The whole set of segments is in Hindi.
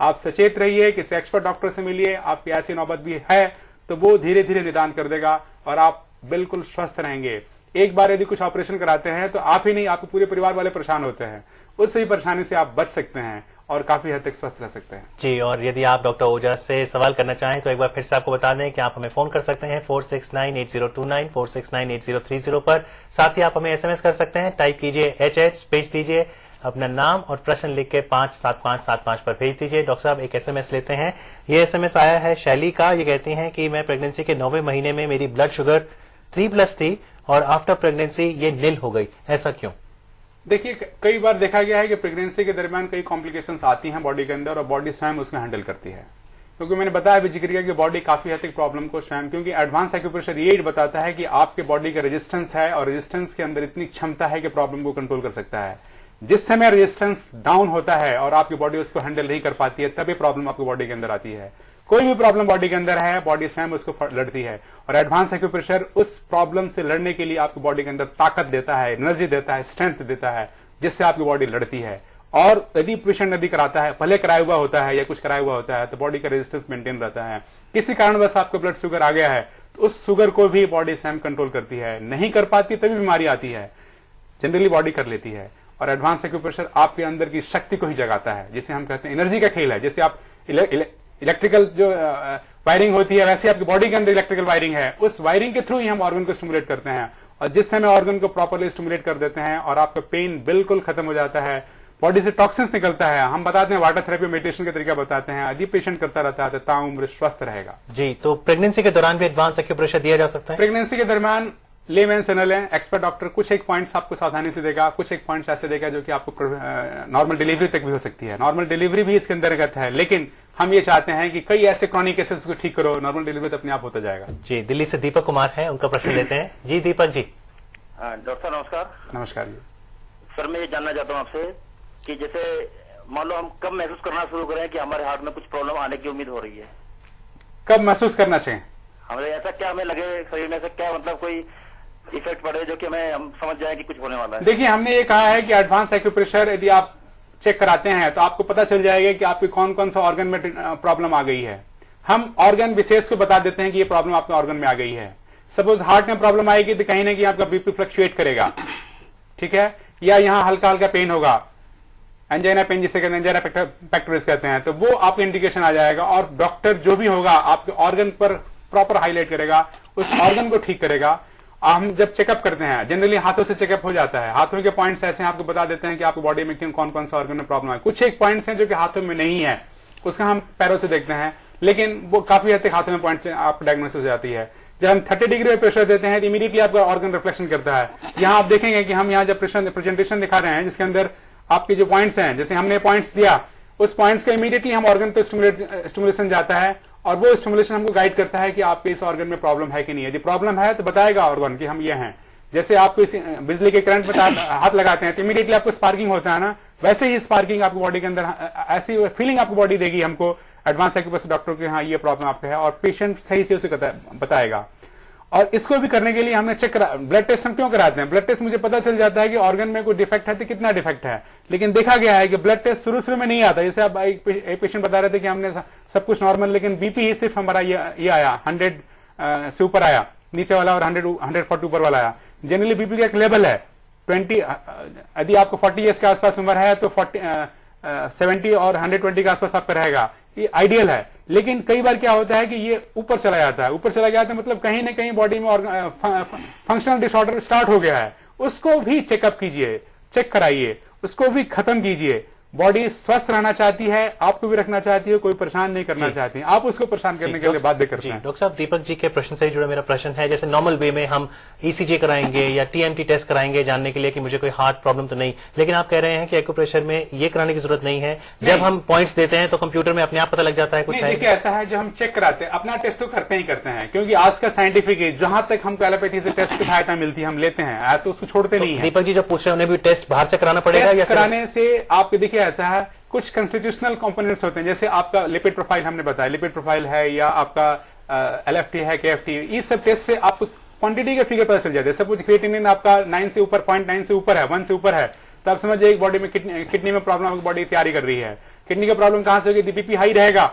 आप सचेत रहिए, किसी एक्सपर्ट डॉक्टर से मिलिए, आपकी ऐसी नौबत भी है तो वो धीरे धीरे निदान कर देगा और आप बिल्कुल स्वस्थ रहेंगे। एक बार यदि कुछ ऑपरेशन कराते हैं तो आप ही नहीं, आपके पूरे परिवार वाले परेशान होते हैं, उस सही परेशानी से आप बच सकते हैं और काफी हद तक स्वस्थ रह सकते हैं। जी, और यदि आप डॉक्टर ओझा से सवाल करना चाहें तो एक बार फिर से आपको बता दें कि आप हमें फोन कर सकते हैं 4698029 4698030 पर। साथ ही आप हमें SMS कर सकते हैं, टाइप कीजिए HH, स्पेस दीजिए अपना नाम और प्रश्न लिख के 57575 पर भेज दीजिए। डॉक्टर साहब एक SMS लेते हैं। ये SMS आया है शैली का। ये कहती हैं कि मैं प्रेगनेंसी के 9वें महीने में मेरी ब्लड शुगर 3+ थी और आफ्टर प्रेगनेंसी ये निल हो गई, ऐसा क्यों? देखिए, कई बार देखा गया है कि प्रेगनेंसी के दरमियान कई कॉम्प्लिकेशंस आती हैं बॉडी के अंदर और बॉडी स्वयं उसमें हैंडल करती है, क्योंकि मैंने बताया भी, जिक्र किया कि बॉडी काफी हद तक प्रॉब्लम को स्वयं, क्योंकि एडवांस एक्यूप्रेशर ये बताता है कि आपके बॉडी का रेजिस्टेंस है और रेजिस्टेंस के अंदर इतनी क्षमता है कि प्रॉब्लम को कंट्रोल कर सकता है। जिस समय रेजिस्टेंस डाउन होता है और आपकी बॉडी उसको हैंडल नहीं कर पाती है, तभी प्रॉब्लम आपकी बॉडी के अंदर आती है। कोई भी प्रॉब्लम बॉडी के अंदर है, बॉडी स्वयं उसको लड़ती है और एडवांस एक्यूप्रेशर उस प्रॉब्लम से लड़ने के लिए आपकी बॉडी के अंदर ताकत देता है, एनर्जी देता है, स्ट्रेंथ देता है, जिससे आपकी बॉडी लड़ती है। और यदि पेशेंट यदि कराता है, पहले कराया हुआ होता है या कुछ कराया हुआ होता है, तो बॉडी का रेजिस्टेंस मेंटेन रहता है। किसी कारणवश आपका ब्लड शुगर आ गया है तो उस शुगर को भी बॉडी स्वयं कंट्रोल करती है। नहीं कर पाती तभी बीमारी आती है, जनरली बॉडी कर लेती है। और एडवांस एक्यूप्रेशर आपके अंदर की शक्ति को ही जगाता है, जिसे हम कहते हैं एनर्जी का खेल है। जैसे आप इलेक्ट्रिकल जो वायरिंग होती है, वैसे आपकी बॉडी के अंदर इलेक्ट्रिकल वायरिंग है, उस वायरिंग के थ्रू ही हम ऑर्गन को स्टिमुलेट करते हैं और जिस समय ऑर्गन को प्रॉपरली स्टिमुलेट कर देते हैं और आपका पेन बिल्कुल खत्म हो जाता है, बॉडी से टॉक्सिन्स निकलता है। हम बताते हैं वाटर थेरेपी, मेडिटेशन का तरीका बताते हैं, यदि पेशेंट करता रहता है तो ताउम्र स्वस्थ रहेगा। जी, तो प्रेगनेंसी के दौरान भी एडवांस एक्यूप्रेशर दिया जा सकता है? प्रेगनेंसी के दरमियान लेमैन से न लें, एक्सपर्ट डॉक्टर कुछ एक पॉइंट्स आपको सावधानी से देगा, कुछ एक पॉइंट्स ऐसे देगा जो कि आपको नॉर्मल डिलीवरी तक भी हो सकती है। नॉर्मल डिलीवरी भी इसके अंतर्गत है, लेकिन हम ये चाहते हैं कि कई ऐसे क्रॉनिक केसेस को ठीक करो, नॉर्मल डिलीवरी तो अपने आप होता जाएगा। जी, दिल्ली से दीपक कुमार है, उनका प्रश्न लेते हैं। जी दीपक जी। डॉक्टर साहब नमस्कार। नमस्कार जी। सर मैं ये जानना चाहता हूँ आपसे कि जैसे मान लो हम कब महसूस करना शुरू करें कि हमारे हार्ट में कुछ प्रॉब्लम आने की उम्मीद हो रही है? कब महसूस करना चाहिए? हमें ऐसा क्या हमें लगे शरीर में, ऐसा क्या मतलब कोई इफेक्ट पड़े जो कि हम समझ जाए कि कुछ होने वाला है? देखिए, हमने ये कहा है कि एडवांस एक्यूप्रेशर यदि आप चेक कराते हैं तो आपको पता चल जाएगा कि आपके कौन कौन सा ऑर्गन में प्रॉब्लम आ गई है। हम ऑर्गन विशेष को बता देते हैं कि ये प्रॉब्लम आपके ऑर्गन में आ गई है। सपोज हार्ट में प्रॉब्लम आएगी तो कहीं ना कहीं आपका बीपी फ्लक्चुएट करेगा, ठीक है, या यहाँ हल्का हल्का पेन होगा, एंजाइना पेन जिसे कहते हैं, एंजाइना पेक्टोरिस कहते हैं, तो वो आपको इंडिकेशन आ जाएगा और डॉक्टर जो भी होगा आपके ऑर्गन पर प्रॉपर हाईलाइट करेगा, उस ऑर्गन को ठीक करेगा। हम जब चेकअप करते हैं, जनरली हाथों से चेकअप हो जाता है, हाथों के पॉइंट्स ऐसे आपको बता देते हैं कि आपकी बॉडी में कौन कौन सा ऑर्गन में प्रॉब्लम है। कुछ एक पॉइंट्स हैं जो कि हाथों में नहीं है, उसका हम पैरों से देखते हैं, लेकिन वो काफी हद तक हाथों में पॉइंट्स आपको डायग्नोसिस हो जाती है। जब हम 30 डिग्री में प्रेशर देते हैं तो इमीडिएटली आपका ऑर्गन रिफ्लेक्शन करता है। यहाँ आप देखेंगे कि हम यहाँ जब प्रेजेंटेशन दिखा रहे हैं जिसके अंदर आपके जो पॉइंट्स हैं, जैसे हमने पॉइंट्स दिया, उस पॉइंट्स का इमीडिएटली हम ऑर्गन पे स्टिमुलेशन जाता है और वो स्टिमुलेशन हमको गाइड करता है कि आपके इस ऑर्गन में प्रॉब्लम है कि नहीं। यदि प्रॉब्लम है तो बताएगा ऑर्गन कि हम ये हैं। जैसे आपको इस बिजली के करंट पे हाथ लगाते हैं तो इमीडिएटली आपको स्पार्किंग होता है ना, वैसे ही स्पार्किंग आपकी बॉडी के अंदर ऐसी फीलिंग आपकी बॉडी देगी हमको एडवांस एक्यूप्रेशर डॉक्टर के, हाँ ये प्रॉब्लम आपका है, और पेशेंट सही से उसे बताएगा। और इसको भी करने के लिए हमने चेक करा, ब्लड टेस्ट हम क्यों कराते हैं? ब्लड टेस्ट मुझे पता चल जाता है कि ऑर्गन में कोई डिफेक्ट है तो कितना डिफेक्ट है, लेकिन देखा गया है कि ब्लड टेस्ट शुरू में नहीं आता। जैसे अब एक पेशेंट बता रहे थे कि हमने सब कुछ नॉर्मल, लेकिन बीपी ही सिर्फ हमारा ये आया 100 से ऊपर आया नीचे वाला और 140 ऊपर वाला आया। जनरली बीपी का एक लेवल है 20, यदि आपको 40 ईयर्स के आसपास उम्र है तो 70 और 120 के आसपास आपका रहेगा, ये आइडियल है। लेकिन कई बार क्या होता है कि ये ऊपर चला जाता है, ऊपर चला गया तो मतलब कहीं ना कहीं बॉडी में फंक्शनल डिसऑर्डर स्टार्ट हो गया है, उसको भी चेकअप कीजिए, चेक कराइए, उसको भी खत्म कीजिए। बॉडी स्वस्थ रहना चाहती है, आपको भी रखना चाहती है, कोई परेशान नहीं करना चाहती है, आप उसको परेशान करने के लिए बाध्य करते हैं। डॉक्टर साहब, दीपक जी के प्रश्न से जुड़ा मेरा प्रश्न है, जैसे नॉर्मल वे में हम ईसीजी कराएंगे या टीएमटी टेस्ट कराएंगे जानने के लिए कि मुझे कोई हार्ट प्रॉब्लम तो नहीं, लेकिन आप कह रहे हैं कि एक्यूप्रेशर में ये कराने की जरूरत नहीं है। जब हम पॉइंट्स देते हैं तो कंप्यूटर में अपने आप पता लग जाता है कुछ है? देखिए, ऐसा है, जो हम चेक कराते हैं अपना टेस्ट तो करते ही करते हैं, क्योंकि आज का साइंटिफिक है, जहां तक हमको एलोपैथी से टेस्ट की सहायता मिलती है हम लेते हैं, ऐसे उसको छोड़ते नहीं है। दीपक जी जो पूछ रहे हैं उन्हें भी टेस्ट बाहर से कराना पड़ेगा या कराने से आपको? देखिए ऐसा है, कुछ कंस्टिट्यूशनल कंपोनेंट्स होते हैं, जैसे आपका लिपिड प्रोफाइल हमने बताया, लिपिड प्रोफाइल है या आपका LFT है, KFT, इस सब टेस्ट से आपको क्वांटिटी का फिगर पता चल जाता है। सपोज क्रिएटिनिन आपका 9 से ऊपर, 0.9 से ऊपर है, 1 से ऊपर है, तो आप समझिए बॉडी में किडनी में प्रॉब्लम आपकी बॉडी तैयारी कर रही है। किडनी का प्रॉब्लम कहां से होगी? बीपी हाई रहेगा,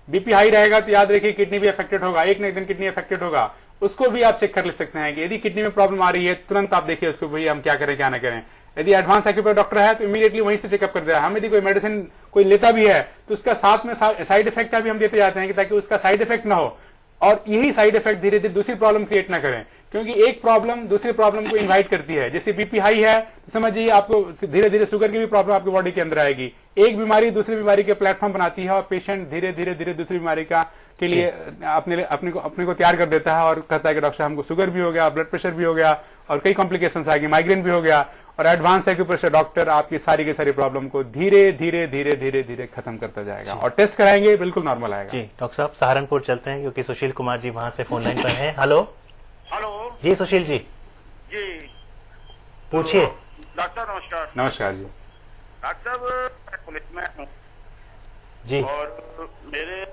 बीपी हाई रहेगा तो याद रखिए किडनी भी अफेक्टेड होगा, एक न एक दिन किडनी अफेक्टेड होगा। उसको भी आप चेक कर ले सकते हैं कि यदि किडनी में प्रॉब्लम आ रही है तुरंत आप देखिए उसको, भाई हम क्या करें क्या ना करें। यदि एडवांस एक्यूप्रेशर डॉक्टर है तो इमीडिएटली वहीं से चेकअप कर दे रहा है। हम यदि कोई मेडिसिन कोई लेता भी है तो उसका साथ में साइड इफेक्ट भी हम देते जाते हैं कि ताकि उसका साइड इफेक्ट ना हो और यही साइड इफेक्ट धीरे धीरे दूसरी प्रॉब्लम क्रिएट ना करें, क्योंकि एक प्रॉब्लम दूसरी प्रॉब्लम को इन्वाइट करती है। जैसे बीपी हाई है तो समझिए आपको धीरे धीरे शुगर की भी प्रॉब्लम आपकी बॉडी के अंदर आएगी। एक बीमारी दूसरी बीमारी के प्लेटफॉर्म बनाती है और पेशेंट धीरे धीरे धीरे दूसरी बीमारी के लिए अपने को तैयार कर देता है और कहता है कि डॉक्टर हमको शुगर भी हो गया, ब्लड प्रेशर भी हो गया और कई कॉम्प्लिकेशंस आ गई, माइग्रेन भी हो गया। और एडवांस एक्यूप्रेशर डॉक्टर आपकी सारी की सारी प्रॉब्लम को धीरे धीरे धीरे धीरे धीरे खत्म करता जाएगा और टेस्ट कराएंगे बिल्कुल नॉर्मल आएगा। जी डॉक्टर साहब सहारनपुर चलते हैं क्योंकि सुशील कुमार जी वहां से फोन लाइन पर हैं। हेलो हेलो जी सुशील जी, जी पूछिए। डॉक्टर नमस्कार। नमस्कार जी। डॉक्टर साहब मैं पुलिस में हूँ जी और मेरे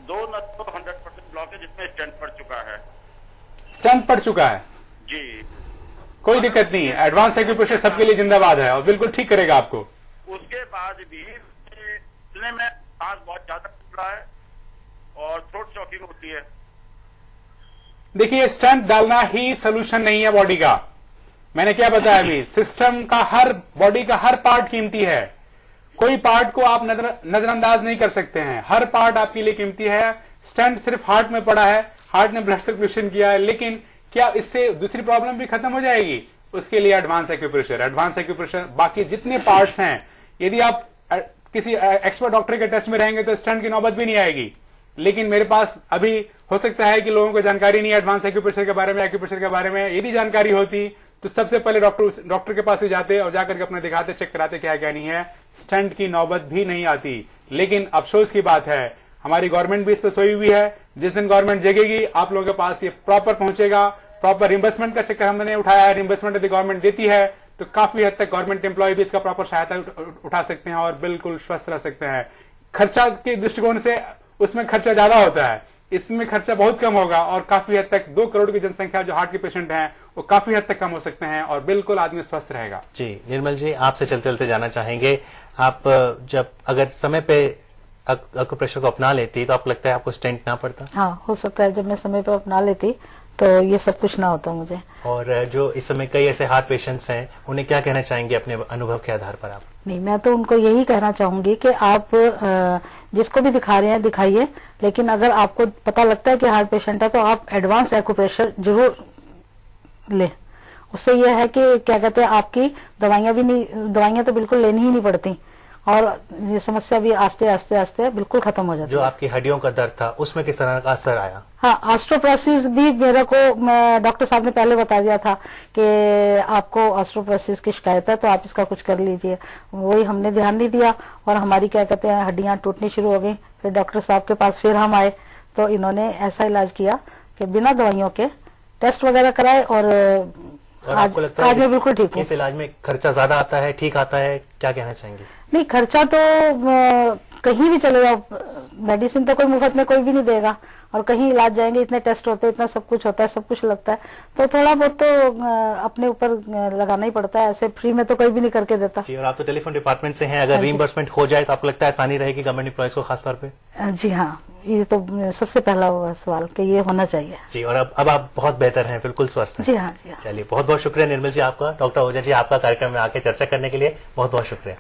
2 नसों 100% ब्लॉक है जिसमें स्टेंट पड़ चुका है। स्टंट पड़ चुका है? जी कोई दिक्कत नहीं है, एडवांस एक्यूप्रेशर सबके लिए जिंदाबाद है और बिल्कुल ठीक करेगा आपको। उसके बाद भी सुनने में सांस बहुत ज्यादा फूल रहा है और थ्रोट चॉकिंग होती है। देखिए स्टंट डालना ही सोल्यूशन नहीं है बॉडी का। मैंने क्या बताया अभी, सिस्टम का हर बॉडी का हर पार्ट कीमती है, कोई पार्ट को आप नजरअंदाज नहीं कर सकते हैं, हर पार्ट आपके लिए कीमती है। स्टंट सिर्फ हार्ट में पड़ा है, हार्ट ने ब्लड सर्कुलेशन किया है, लेकिन क्या इससे दूसरी प्रॉब्लम भी खत्म हो जाएगी? उसके लिए एडवांस एक्यूप्रेशर बाकी जितने पार्ट्स हैं, यदि आप किसी एक्सपर्ट डॉक्टर के टेस्ट में रहेंगे तो स्टंट की नौबत भी नहीं आएगी। लेकिन मेरे पास अभी हो सकता है कि लोगों को जानकारी नहीं है एडवांस एक्यूप्रेशर के बारे में, एक्यूप्रेशर के बारे में। यदि जानकारी होती तो सबसे पहले डॉक्टर के पास ही जाते और जाकर के अपने दिखाते, चेक कराते क्या क्या नहीं है, स्टंट की नौबत भी नहीं आती। लेकिन अफसोस की बात है हमारी गवर्नमेंट भी इस पर सोई हुई है। जिस दिन गवर्नमेंट जगेगी आप लोगों के पास ये प्रॉपर पहुंचेगा। प्रॉपर रिम्बर्समेंट का चक्कर हमने उठाया है, रिम्बर्समेंट यदि गवर्नमेंट देती है तो काफी हद तक गवर्नमेंट एम्प्लॉय भी इसका प्रॉपर सहायता उठा सकते हैं और बिल्कुल स्वस्थ रह सकते हैं। खर्चा के दृष्टिकोण से उसमें खर्चा ज्यादा होता है, इसमें खर्चा बहुत कम होगा और काफी हद तक 2 करोड़ की जनसंख्या जो हार्ट के पेशेंट हैं वो काफी हद तक कम हो सकते हैं और बिल्कुल आदमी स्वस्थ रहेगा। जी निर्मल जी, आपसे चलते चलते जाना चाहेंगे, आप जब अगर समय पे एक्यूप्रेशर को अपना लेती तो आपको लगता है आपको स्टेंट ना पड़ता? हाँ, हो सकता है जब मैं समय पर अपना लेती तो ये सब कुछ ना होता मुझे। और जो इस समय कई ऐसे हार्ट पेशेंट्स हैं उन्हें क्या कहना चाहेंगे अपने अनुभव के आधार पर आप? नहीं, मैं तो उनको यही कहना चाहूंगी कि आप जिसको भी दिखा रहे हैं दिखाइए, लेकिन अगर आपको पता लगता है कि हार्ट पेशेंट है तो आप एडवांस एक्यूप्रेशर जरूर लें। उससे यह है कि क्या कहते हैं आपकी दवाइयां तो बिल्कुल लेनी ही नहीं पड़ती और ये समस्या भी आस्ते आस्ते आस्ते बिल्कुल खत्म हो जाती है। जो आपकी हड्डियों का दर्द था उसमें किस तरह का असर आया? हाँ, ऑस्टियोपोरोसिस भी मेरे को डॉक्टर साहब ने पहले बता दिया था कि आपको ऑस्टियोपोरोसिस की शिकायत है तो आप इसका कुछ कर लीजिए। वही हमने ध्यान नहीं दिया और हमारी क्या कहते हैं हड्डियां टूटनी शुरू हो गई। फिर डॉक्टर साहब के पास फिर हम आए तो इन्होंने ऐसा इलाज किया कि बिना दवाइयों के टेस्ट वगैरह कराए और आपको लगता है आज मैं बिल्कुल ठीक हूँ। इस इलाज में खर्चा ज्यादा आता है, ठीक आता है, क्या कहना चाहेंगे? नहीं, खर्चा तो कहीं भी चले जाओ, मेडिसिन तो कोई मुफ्त में कोई भी नहीं देगा और कहीं इलाज जाएंगे इतने टेस्ट होते हैं, इतना सब कुछ होता है, सब कुछ लगता है, तो थोड़ा बहुत तो अपने ऊपर लगाना ही पड़ता है। ऐसे फ्री में तो कोई भी नहीं करके देता। जी, और आप तो टेलीफोन डिपार्टमेंट से हैं, अगर रीइंबर्समेंट हो जाए तो आपको लगता है आसानी रहेगी गवर्नमेंट एम्प्लॉइज को खासतौर पे? जी हाँ, ये तो सबसे पहला सवाल कि ये होना चाहिए। जी, और अब आप बहुत बेहतर हैं, बिल्कुल स्वस्थ हैं? जी हाँ, जी हाँ। चलिए, बहुत बहुत शुक्रिया निर्मल जी आपका। डॉक्टर ओझा जी, आपका कार्यक्रम में आके चर्चा करने के लिए बहुत बहुत शुक्रिया।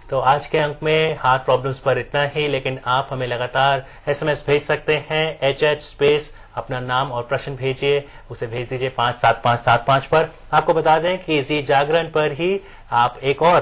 तो आज के अंक में हार्ट प्रॉब्लम्स पर इतना ही, लेकिन आप हमें लगातार SMS भेज सकते हैं HH स्पेस अपना नाम और प्रश्न भेजिए, उसे भेज दीजिए 57575 पर। आपको बता दें कि इसी जागरण पर ही आप एक और